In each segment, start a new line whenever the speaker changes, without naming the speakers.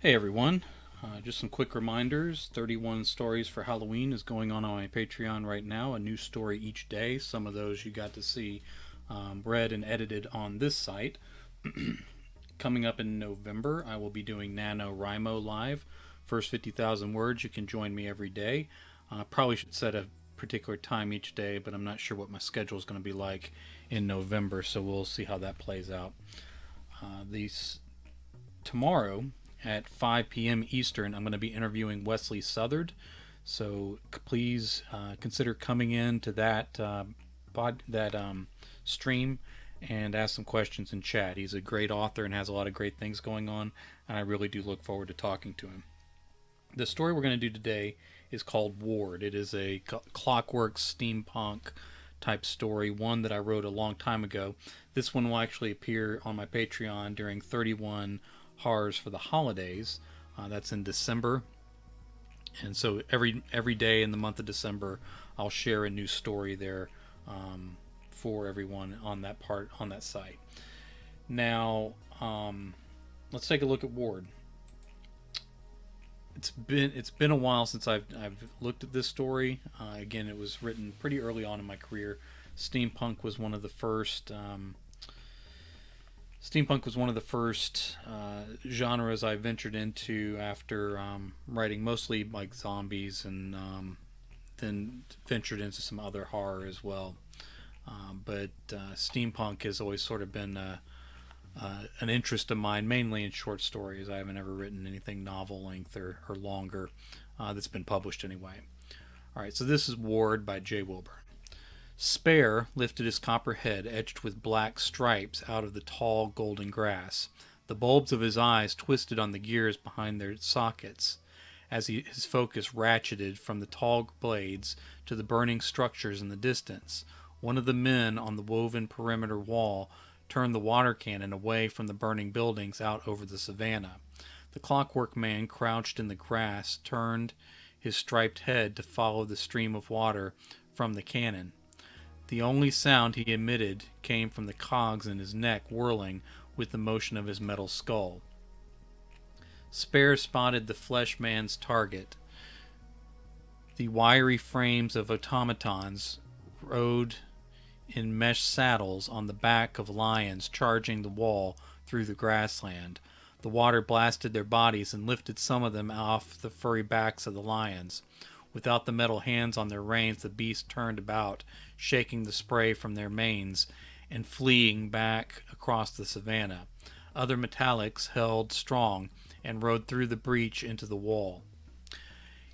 Hey everyone, just some quick reminders. 31 Stories for Halloween is going on my Patreon right now, a new story each day. Some of those you got to see read and edited on this site. Coming up in November, I will be doing NaNoWriMo live. First 50,000 words, you can join me every day. Probably should set a particular time each day, but I'm not sure what my schedule is going to be like in November, so we'll see how that plays out. These Tomorrow at 5 p.m. Eastern, I'm going to be interviewing Wesley Southard. So please consider coming in to that stream and ask some questions in chat. He's a great author and has a lot of great things going on, and I really do look forward to talking to him. The story we're going to do today is called Ward. It is a clockwork steampunk type story, one that I wrote a long time ago. This one will actually appear on my Patreon during 31 horrors for the holidays. That's in December, and so every day in the month of December, I'll share a new story there for everyone on that site. Now, let's take a look at Ward. It's been a while since I've looked at this story. Again, it was written pretty early on in my career. Steampunk was one of the first. Steampunk was one of the first genres I ventured into after writing mostly like zombies, and then ventured into some other horror as well. But steampunk has always sort of been an interest of mine, mainly in short stories. I haven't ever written anything novel length or longer that's been published anyway. All right, so this is Ward by J. Wilburn. Spare lifted his copper head edged with black stripes out of the tall golden grass. The bulbs of his eyes twisted on the gears behind their sockets as his focus ratcheted from the tall blades to the burning structures in the distance. One of the men on the woven perimeter wall turned the water cannon away from the burning buildings out over the savannah. The clockwork man crouched in the grass turned his striped head to follow the stream of water from the cannon. The only sound he emitted came from the cogs in his neck whirling with the motion of his metal skull. Spare spotted the flesh man's target. The wiry frames of automatons rode in mesh saddles on the back of lions charging the wall through the grassland. The water blasted their bodies and lifted some of them off the furry backs of the lions. Without the metal hands on their reins, the beasts turned about, shaking the spray from their manes and fleeing back across the savannah. Other metallics held strong and rode through the breach into the wall.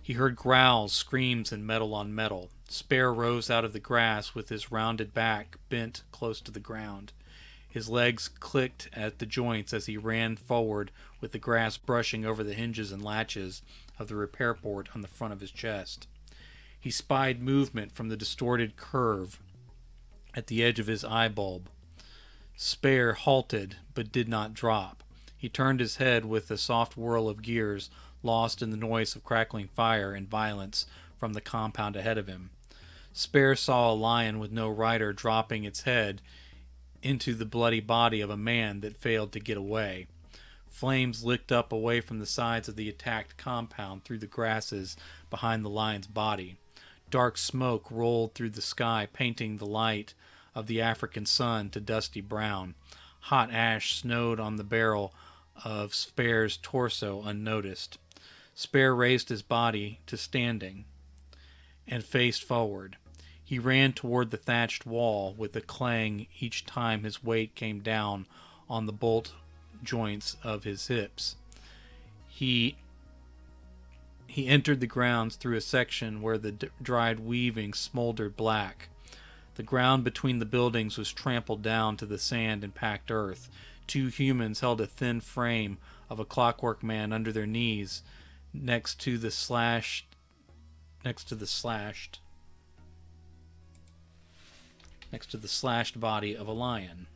He heard growls, screams, and metal on metal. Spare rose out of the grass with his rounded back bent close to the ground. His legs clicked at the joints as he ran forward with the grass brushing over the hinges and latches of the repair port on the front of his chest. He spied movement from the distorted curve at the edge of his eye bulb. Spare halted, but did not drop. He turned his head with a soft whirl of gears, lost in the noise of crackling fire and violence from the compound ahead of him. Spare saw a lion with no rider dropping its head into the bloody body of a man that failed to get away. Flames licked up away from the sides of the attacked compound through the grasses behind the lion's body. Dark smoke rolled through the sky, painting the light of the African sun to dusty brown. Hot ash snowed on the barrel of Spare's torso unnoticed. Spare raised his body to standing and faced forward. He ran toward the thatched wall with a clang each time his weight came down on the bolt joints of his hips. He entered the grounds through a section where the dried weaving smoldered black. The ground between the buildings was trampled down to the sand and packed earth. Two humans held a thin frame of a clockwork man under their knees next to the slashed body of a lion.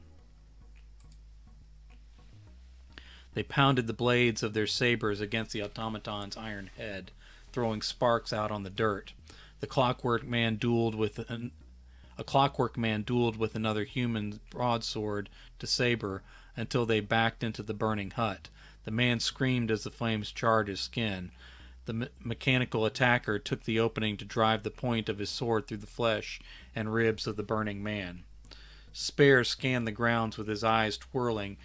They pounded the blades of their sabers against the automaton's iron head, throwing sparks out on the dirt. A clockwork man dueled with another human broadsword to saber until they backed into the burning hut. The man screamed as the flames charred his skin. The mechanical attacker took the opening to drive the point of his sword through the flesh and ribs of the burning man. Spare scanned the grounds with his eyes twirling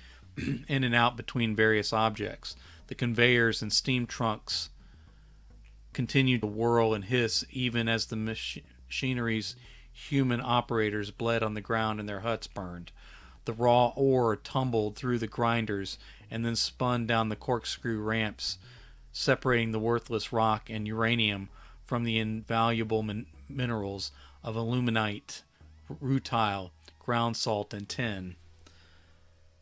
in and out between various objects. The conveyors and steam trunks continued to whirl and hiss even as the machinery's human operators bled on the ground and their huts burned. The raw ore tumbled through the grinders and then spun down the corkscrew ramps, separating the worthless rock and uranium from the invaluable minerals of aluminite, rutile, ground salt, and tin.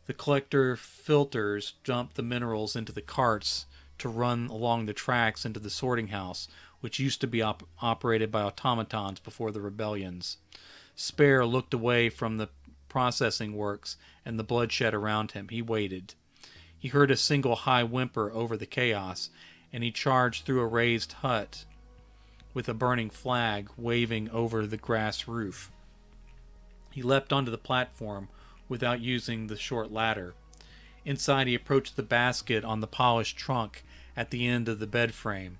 The collector filters dumped the minerals into the carts to run along the tracks into the sorting house, which used to be operated by automatons before the rebellions. Spare looked away from the processing works and the bloodshed around him. He waited. He heard a single high whimper over the chaos, and he charged through a raised hut with a burning flag waving over the grass roof. He leapt onto the platform without using the short ladder. Inside, he approached the basket on the polished trunk at the end of the bed frame.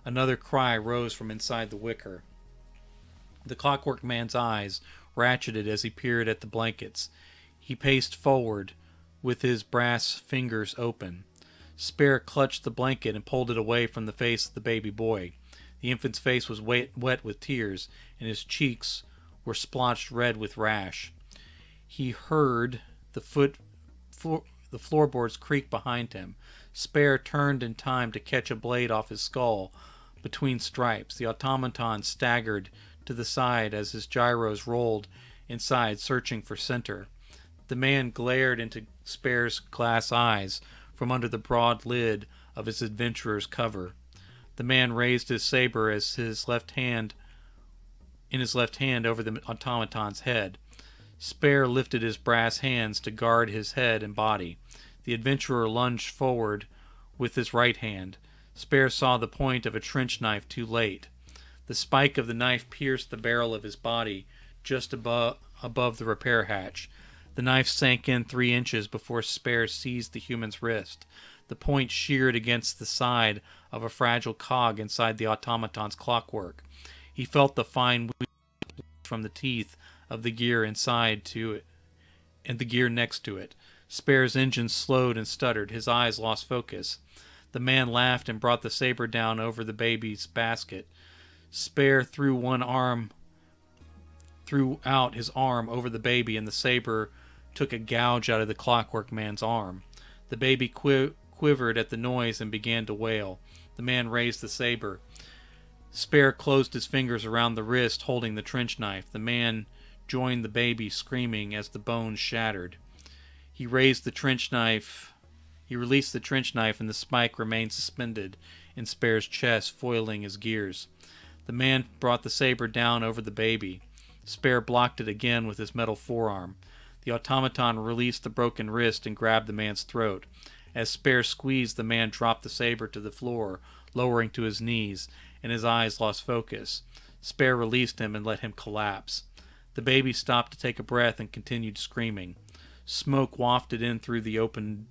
Another cry rose from inside the wicker. The clockwork man's eyes ratcheted as he peered at the blankets. He paced forward with his brass fingers open. Spare clutched the blanket and pulled it away from the face of the baby boy. The infant's face was wet with tears, and his cheeks were splotched red with rash. He heard the floorboards creak behind him. Spare turned in time to catch a blade off his skull between stripes. The automaton staggered to the side as his gyros rolled inside, searching for center. The man glared into Spare's glass eyes from under the broad lid of his adventurer's cover. The man raised his saber in his left hand over the automaton's head. Spare lifted his brass hands to guard his head and body. The adventurer lunged forward with his right hand. Spare saw the point of a trench knife too late. The spike of the knife pierced the barrel of his body just above the repair hatch. The knife sank in 3 inches before Spare seized the human's wrist. The point sheared against the side of a fragile cog inside the automaton's clockwork. He felt the fine wheel from the teeth of the gear inside to it, and the gear next to it. Spare's engine slowed and stuttered. His eyes lost focus. The man laughed and brought the saber down over the baby's basket. Spare threw out his arm over the baby, and the saber took a gouge out of the clockwork man's arm. The baby quivered at the noise and began to wail. The man raised the saber. Spare closed his fingers around the wrist, holding the trench knife. The man joined the baby, screaming as the bones shattered. He released the trench knife, and the spike remained suspended in Spare's chest, foiling his gears. The man brought the saber down over the baby. Spare blocked it again with his metal forearm. The automaton released the broken wrist and grabbed the man's throat. As Spare squeezed, the man dropped the saber to the floor, lowering to his knees, and his eyes lost focus. Spare released him and let him collapse. The baby stopped to take a breath and continued screaming. Smoke wafted in through the open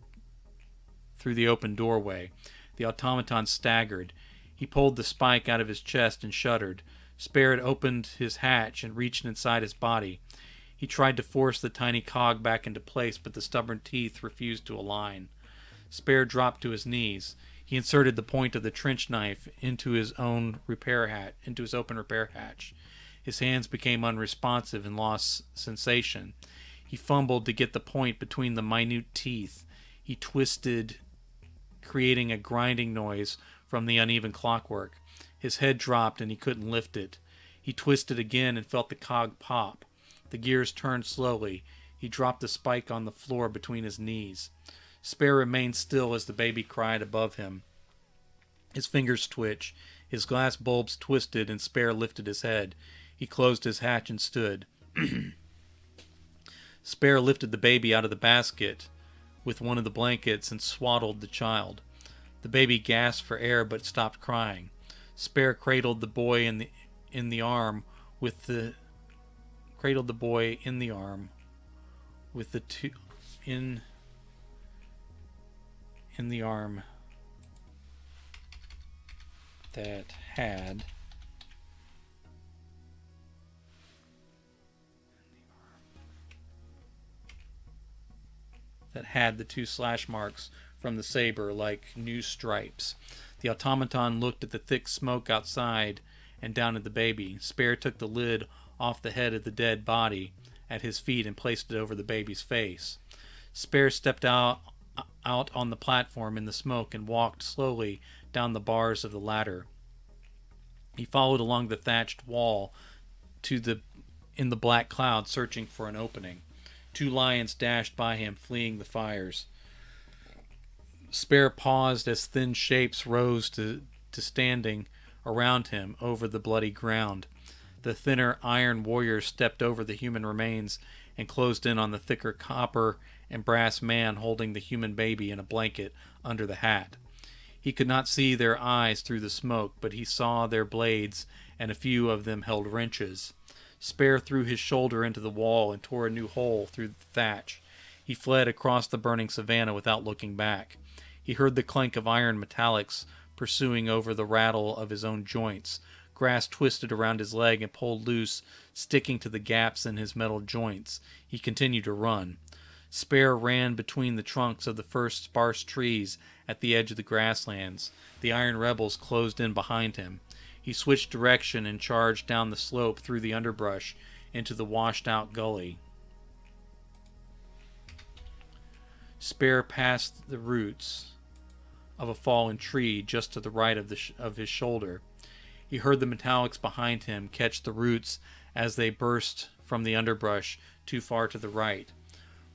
doorway. The automaton staggered. He pulled the spike out of his chest and shuddered. Spare had opened his hatch and reached inside his body. He tried to force the tiny cog back into place, but the stubborn teeth refused to align. Spare dropped to his knees. He inserted the point of the trench knife into his open repair hatch. His hands became unresponsive and lost sensation. He fumbled to get the point between the minute teeth. He twisted, creating a grinding noise from the uneven clockwork. His head dropped and he couldn't lift it. He twisted again and felt the cog pop. The gears turned slowly. He dropped the spike on the floor between his knees. Spare remained still as the baby cried above him. His fingers twitched. His glass bulbs twisted, and Spare lifted his head. He closed his hatch and stood. Spare lifted the baby out of the basket with one of the blankets and swaddled the child. The baby gasped for air but stopped crying. Spare cradled the boy in the arm with the in the arm that had the two slash marks from the saber like new stripes. The automaton looked at the thick smoke outside and down at the baby. Spare took the lid off the head of the dead body at his feet and placed it over the baby's face. Spare stepped out on the platform in the smoke and walked slowly down the bars of the ladder. He followed along the thatched wall in the black cloud, searching for an opening. Two lions dashed by him, fleeing the fires. Spare paused as thin shapes rose to standing around him over the bloody ground. The thinner iron warriors stepped over the human remains and closed in on the thicker copper and brass man holding the human baby in a blanket under the hat. He could not see their eyes through the smoke, but he saw their blades, and a few of them held wrenches. Spare threw his shoulder into the wall and tore a new hole through the thatch. He fled across the burning savanna without looking back. He heard the clank of iron metallics pursuing over the rattle of his own joints. Grass twisted around his leg and pulled loose, sticking to the gaps in his metal joints. He continued to run. Spare ran between the trunks of the first sparse trees at the edge of the grasslands. The iron rebels closed in behind him. He switched direction and charged down the slope through the underbrush into the washed-out gully. Spare passed the roots of a fallen tree just to the right of his shoulder. He heard the metallics behind him catch the roots as they burst from the underbrush too far to the right.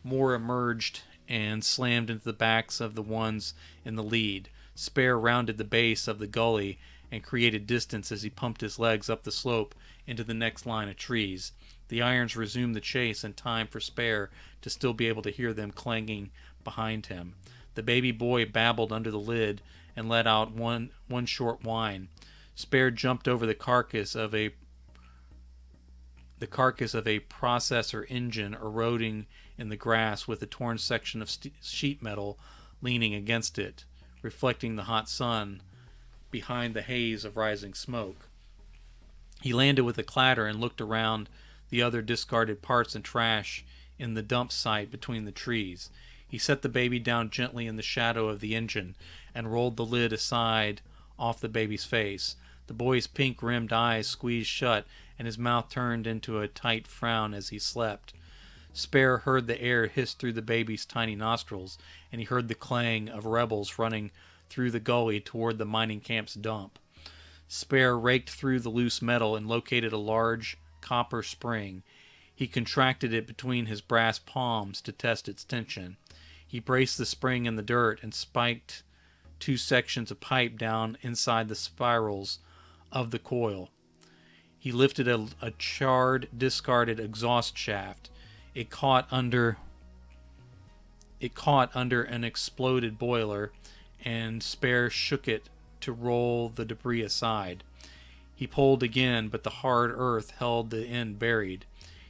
More emerged and slammed into the backs of the ones in the lead. Spare rounded the base of the gully and created distance as he pumped his legs up the slope into the next line of trees. The irons resumed the chase in time for Spare to still be able to hear them clanging behind him. The baby boy babbled under the lid and let out one short whine. Spare jumped over the carcass of a processor engine eroding in the grass with a torn section of sheet metal leaning against it, reflecting the hot sun behind the haze of rising smoke. He landed with a clatter and looked around the other discarded parts and trash in the dump site between the trees. He set the baby down gently in the shadow of the engine and rolled the lid aside off the baby's face. The boy's pink-rimmed eyes squeezed shut and his mouth turned into a tight frown as he slept. Spare heard the air hiss through the baby's tiny nostrils, and he heard the clang of rebels running through the gully toward the mining camp's dump. Spare raked through the loose metal and located a large copper spring. He contracted it between his brass palms to test its tension. He braced the spring in the dirt and spiked two sections of pipe down inside the spirals of the coil. He lifted a charred, discarded exhaust shaft. It caught under an exploded boiler, and Spare shook it to roll the debris aside. He pulled again, but the hard earth held the end buried.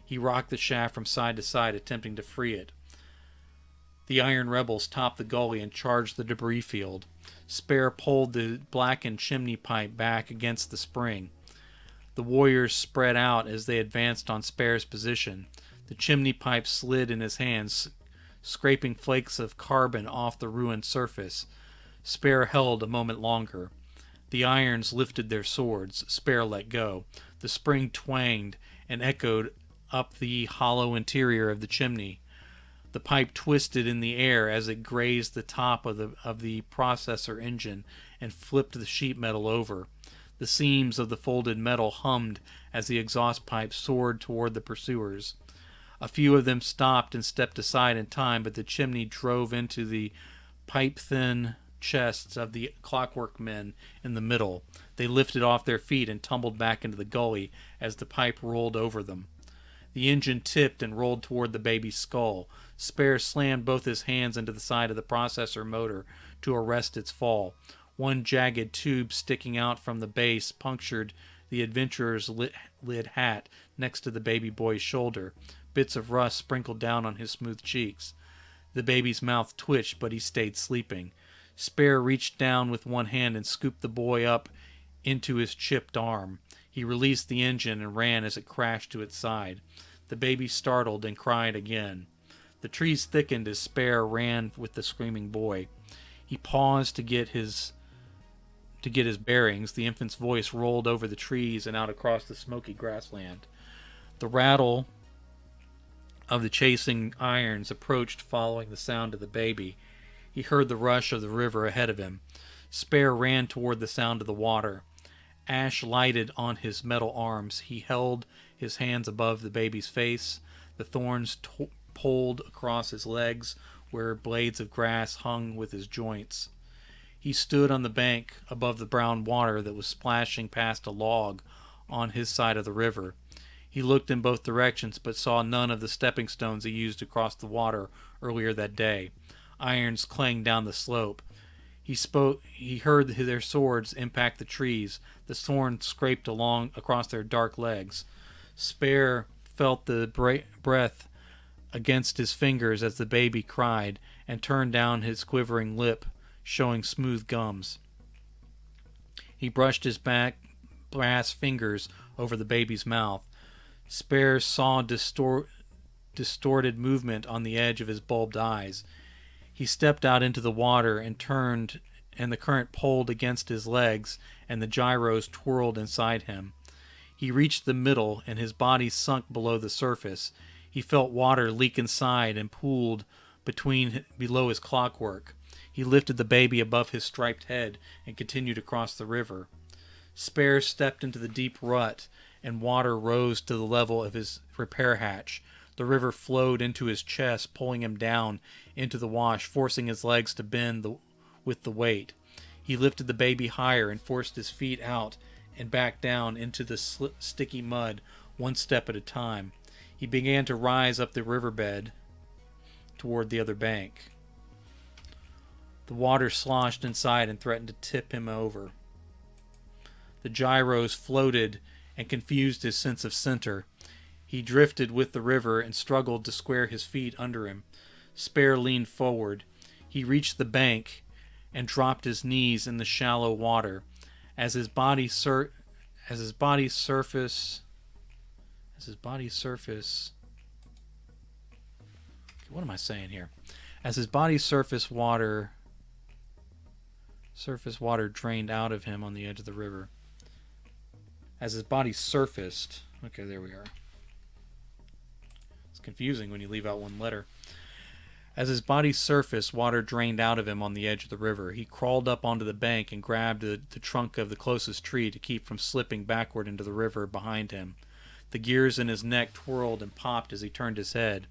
He rocked the shaft from side to side, attempting to free it. The iron rebels topped the gully and charged the debris field. Spare pulled the blackened chimney pipe back against the spring. The warriors spread out as they advanced on Spare's position. The chimney pipe slid in his hands, scraping flakes of carbon off the ruined surface. Spare held a moment longer. The irons lifted their swords. Spare let go. The spring twanged and echoed up the hollow interior of the chimney. The pipe twisted in the air as it grazed the top of the processor engine and flipped the sheet metal over. The seams of the folded metal hummed as the exhaust pipe soared toward the pursuers. A few of them stopped and stepped aside in time, but the chimney drove into the pipe-thin chests of the clockwork men in the middle. They lifted off their feet and tumbled back into the gully as the pipe rolled over them. The engine tipped and rolled toward the baby's skull. Spare slammed both his hands into the side of the processor motor to arrest its fall. One jagged tube sticking out from the base punctured the adventurer's lid hat next to the baby boy's shoulder. Bits of rust sprinkled down on his smooth cheeks. The baby's mouth twitched, but he stayed sleeping. Spare reached down with one hand and scooped the boy up into his chipped arm. He released the engine and ran as it crashed to its side. The baby startled and cried again. The trees thickened as Spare ran with the screaming boy. He paused to get his bearings. The infant's voice rolled over the trees and out across the smoky grassland. The rattle of the chasing irons approached, following the sound of the baby. He heard the rush of the river ahead of him. Spare ran toward the sound of the water. Ash lighted on his metal arms. He held his hands above the baby's face. The thorns pulled across his legs where blades of grass hung with his joints. He stood on the bank above the brown water that was splashing past a log on his side of the river. He looked in both directions but saw none of the stepping stones he used to cross the water earlier that day. Irons clanged down the slope. He heard their swords impact the trees. The thorns scraped along across their dark legs. Spare felt the breath against his fingers as the baby cried and turned down his quivering lip, showing smooth gums. He brushed his brass fingers over the baby's mouth. Spare saw distorted movement on the edge of his bulbed eyes. He stepped out into the water and turned, and the current pulled against his legs, and the gyros twirled inside him. He reached the middle, and his body sunk below the surface. He felt water leak inside and pooled below his clockwork. He lifted the baby above his striped head and continued across the river. Spare stepped into the deep rut, and water rose to the level of his repair hatch. The river flowed into his chest, pulling him down into the wash, forcing his legs to bend with the weight. He lifted the baby higher and forced his feet out and back down into the sticky mud, one step at a time. He began to rise up the riverbed toward the other bank. The water sloshed inside and threatened to tip him over. The gyros floated and confused his sense of center. He drifted with the river and struggled to square his feet under him. Spare leaned forward. He reached the bank and dropped his knees in the shallow water. As his body surfaced, what am I saying here? As his body surface water drained out of him on the edge of the river. As his body surfaced, okay, there we are. It's confusing when you leave out one letter. As his body surfaced, water drained out of him on the edge of the river. He crawled up onto the bank and grabbed the trunk of the closest tree to keep from slipping backward into the river behind him. The gears in his neck twirled and popped as he turned his head.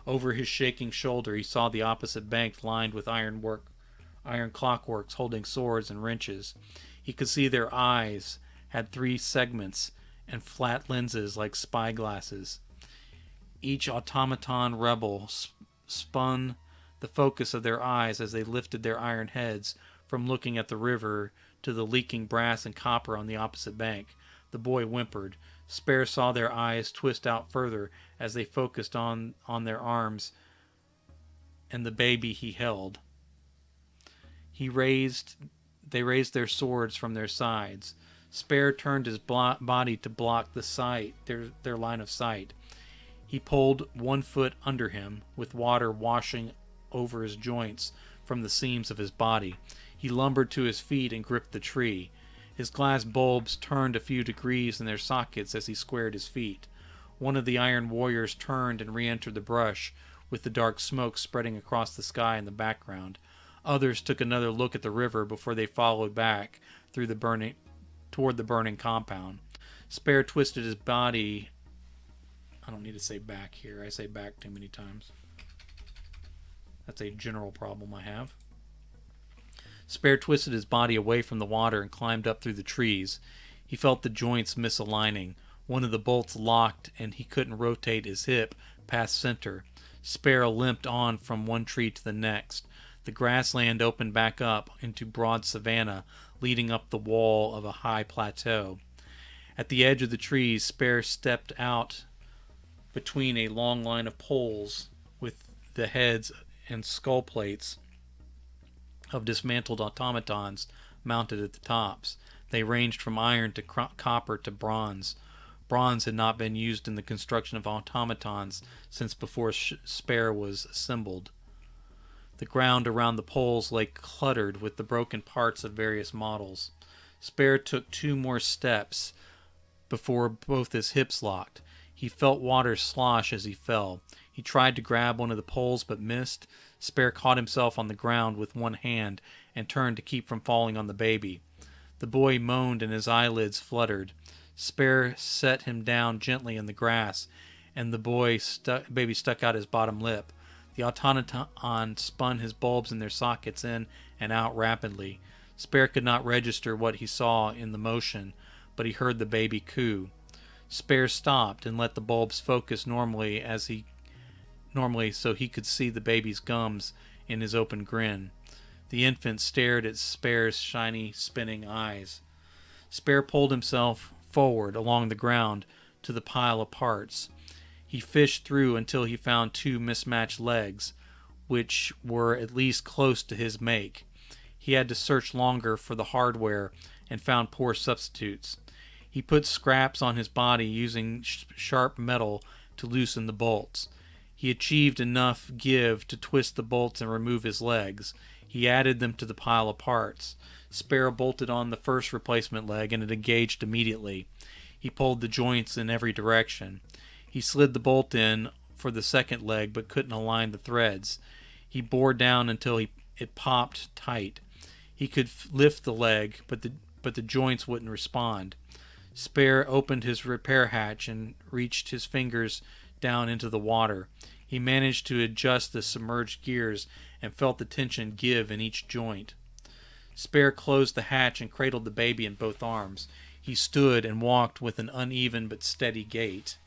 Over his shaking shoulder, he saw the opposite bank lined with iron clockworks holding swords and wrenches. He could see their eyes had 3 segments and flat lenses like spyglasses. Each automaton rebel spun the focus of their eyes as they lifted their iron heads from looking at the river to the leaking brass and copper on the opposite bank. The boy whimpered. Spare saw their eyes twist out further as they focused on their arms and the baby he held. They raised their swords from their sides. Spare turned his body to block their line of sight. He pulled 1 foot under him, with water washing over his joints from the seams of his body. He lumbered to his feet and gripped the tree. His glass bulbs turned a few degrees in their sockets as he squared his feet. One of the iron warriors turned and re-entered the brush, with the dark smoke spreading across the sky in the background. Others took another look at the river before they followed back toward the burning compound. Spare twisted his body. I don't need to say back here. I say back too many times. That's a general problem I have. Spare twisted his body away from the water and climbed up through the trees. He felt the joints misaligning. One of the bolts locked, and he couldn't rotate his hip past center. Spare limped on from one tree to the next. The grassland opened back up into broad savanna, leading up the wall of a high plateau. At the edge of the trees, Spare stepped out between a long line of poles with the heads and skull plates of dismantled automatons mounted at the tops. They ranged from iron to copper to bronze. Bronze had not been used in the construction of automatons since before Spare was assembled. The ground around the poles lay cluttered with the broken parts of various models. Spare took 2 more steps before both his hips locked. He felt water slosh as he fell. He tried to grab one of the poles but missed. Spare caught himself on the ground with one hand and turned to keep from falling on the baby. The boy moaned and his eyelids fluttered. Spare set him down gently in the grass, and the baby stuck out his bottom lip. The automaton spun his bulbs in their sockets in and out rapidly. Spare could not register what he saw in the motion, but he heard the baby coo. Spare stopped and let the bulbs focus normally so he could see the baby's gums in his open grin. The infant stared at Spare's shiny, spinning eyes. Spare pulled himself forward along the ground to the pile of parts. He fished through until he found 2 mismatched legs, which were at least close to his make. He had to search longer for the hardware and found poor substitutes. He put scraps on his body using sharp metal to loosen the bolts. He achieved enough give to twist the bolts and remove his legs. He added them to the pile of parts. Spare bolted on the first replacement leg and it engaged immediately. He pulled the joints in every direction. He slid the bolt in for the second leg but couldn't align the threads. He bored down until it popped tight. He could lift the leg, but the joints wouldn't respond. Spare opened his repair hatch and reached his fingers down into the water. He managed to adjust the submerged gears and felt the tension give in each joint. Spare closed the hatch and cradled the baby in both arms. He stood and walked with an uneven but steady gait.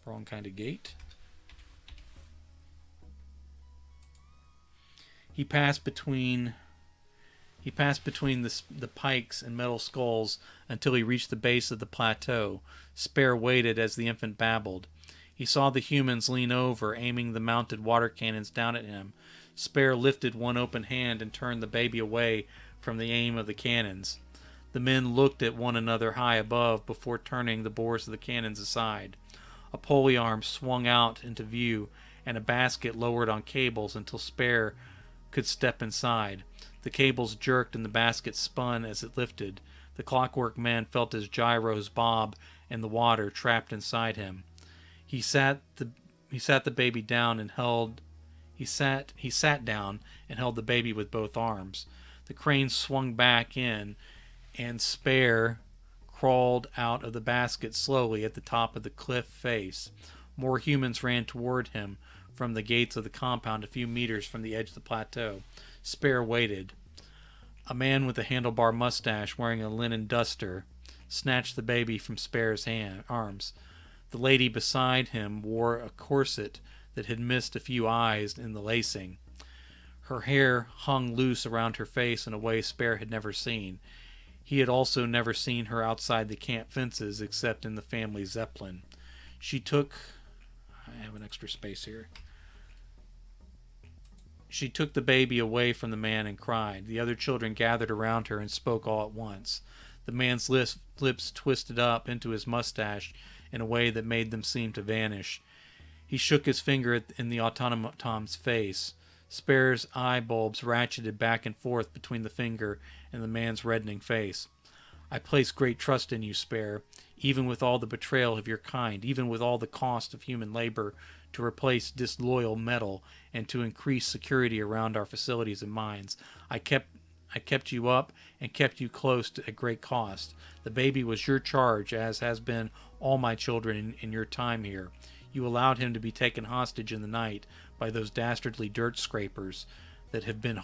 Wrong kind of gait. He passed between the pikes and metal skulls until he reached the base of the plateau. Spare waited as the infant babbled. He saw the humans lean over, aiming the mounted water cannons down at him. Spare lifted one open hand and turned the baby away from the aim of the cannons. The men looked at one another high above before turning the bores of the cannons aside. A pulley arm swung out into view, and a basket lowered on cables until Spare could step inside. The cables jerked and the basket spun as it lifted. The clockwork man felt his gyros bob in the water trapped inside him. He sat the baby down and held he sat down and held the baby with both arms. The crane swung back in and Spare crawled out of the basket slowly at the top of the cliff face. More humans ran toward him from the gates of the compound a few meters from the edge of the plateau. Spare waited. A man with a handlebar mustache wearing a linen duster snatched the baby from Spare's arms. The lady beside him wore a corset that had missed a few eyes in the lacing. Her hair hung loose around her face in a way Spare had never seen. He had also never seen her outside the camp fences except in the family Zeppelin. I have an extra space here. She took the baby away from the man and cried. The other children gathered around her and spoke all at once. The man's lips twisted up into his mustache in a way that made them seem to vanish. He shook his finger in the automaton's face. Spare's eye bulbs ratcheted back and forth between the finger and the man's reddening face. I place great trust in you, Spare, even with all the betrayal of your kind, even with all the cost of human labor to replace disloyal metal and to increase security around our facilities and mines. I kept you up and kept you close at great cost. The baby was your charge, as has been all my children in your time here. You allowed him to be taken hostage in the night by those dastardly dirt scrapers that have been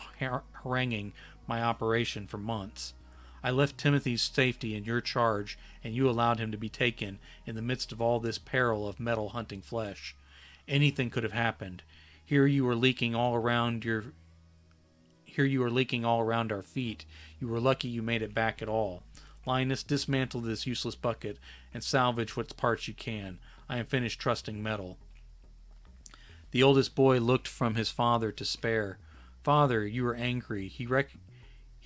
haranguing my operation for months. I left Timothy's safety in your charge, and you allowed him to be taken in the midst of all this peril of metal hunting flesh. Anything could have happened. Here you were leaking all around our feet. You were lucky you made it back at all. Linus, dismantle this useless bucket and salvage what parts you can. I am finished trusting metal. The oldest boy looked from his father to Spare. Father, you are angry. He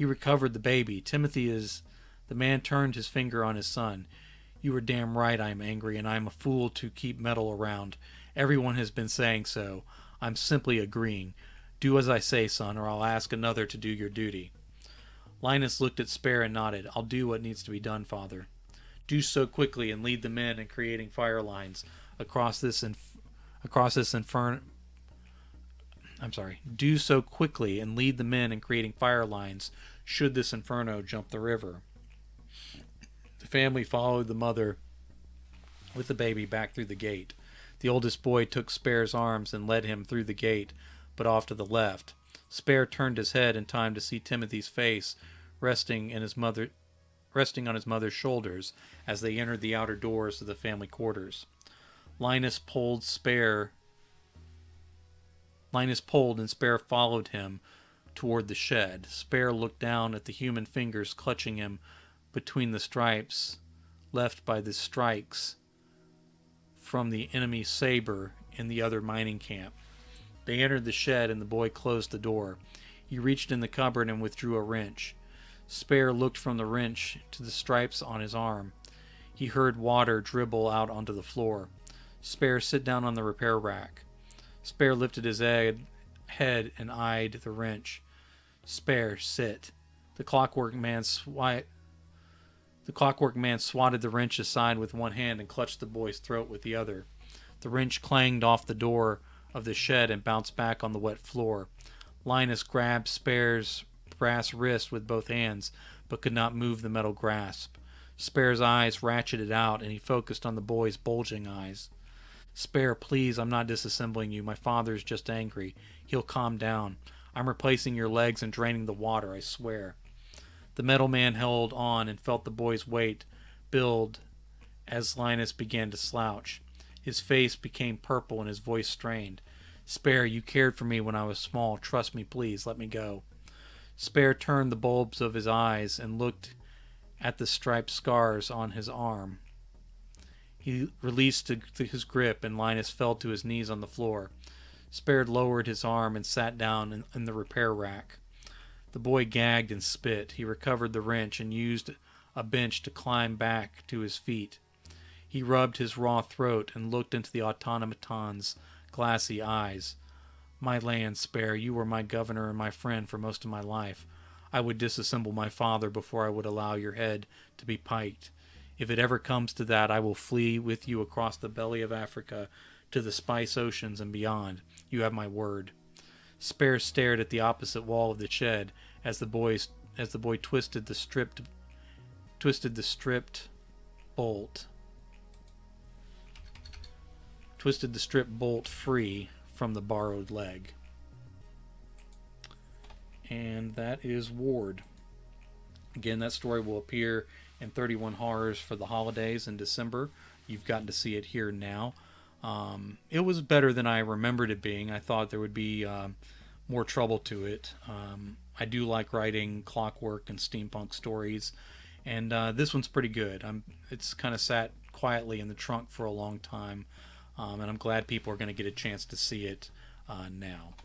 recovered the baby. Timothy is... The man turned his finger on his son. You are damn right I am angry, and I am a fool to keep metal around. Everyone has been saying so. I'm simply agreeing. Do as I say, son, or I'll ask another to do your duty. Linus looked at Spare and nodded. I'll do what needs to be done, Father. Do so quickly and lead the men in creating fire lines across this inferno. I'm sorry. Do so quickly and lead the men in creating fire lines should this inferno jump the river. The family followed the mother with the baby back through the gate. The oldest boy took Spare's arms and led him through the gate, but off to the left. Spare turned his head in time to see Timothy's face resting on his mother's shoulders as they entered the outer doors of the family quarters. Linus pulled and Spare followed him toward the shed. Spare looked down at the human fingers clutching him between the stripes left by the strikes from the enemy saber in the other mining camp. They entered the shed and the boy closed the door. He reached in the cupboard and withdrew a wrench. Spare looked from the wrench to the stripes on his arm. He heard water dribble out onto the floor. Spare, sit down on the repair rack. Spare lifted his head and eyed the wrench. Spare, sit. The clockwork man swatted the wrench aside with one hand and clutched the boy's throat with the other. The wrench clanged off the door of the shed and bounced back on the wet floor. Linus grabbed Spare's brass wrist with both hands, but could not move the metal grasp. Spare's eyes ratcheted out, and he focused on the boy's bulging eyes. Spare, please, I'm not disassembling you. My father's just angry. He'll calm down. I'm replacing your legs and draining the water, I swear. The metal man held on and felt the boy's weight build as Linus began to slouch. His face became purple and his voice strained. Spare, you cared for me when I was small. Trust me, please. Let me go. Spare turned the bulbs of his eyes and looked at the striped scars on his arm. He released his grip and Linus fell to his knees on the floor. Spare lowered his arm and sat down in the repair rack. The boy gagged and spit. He recovered the wrench and used a bench to climb back to his feet. He rubbed his raw throat and looked into the automaton's glassy eyes. My land, Spare, you were my governor and my friend for most of my life. I would disassemble my father before I would allow your head to be piked. If it ever comes to that, I will flee with you across the belly of Africa to the spice oceans and beyond. You have my word. Spare stared at the opposite wall of the shed as the boy twisted the stripped bolt free from the borrowed leg. And that is Ward. Again, that story will appear in 31 Horrors for the holidays in December. You've gotten to see it here now. It was better than I remembered it being. I thought there would be more trouble to it. I do like writing clockwork and steampunk stories, and this one's pretty good. It's kind of sat quietly in the trunk for a long time, and I'm glad people are going to get a chance to see it now.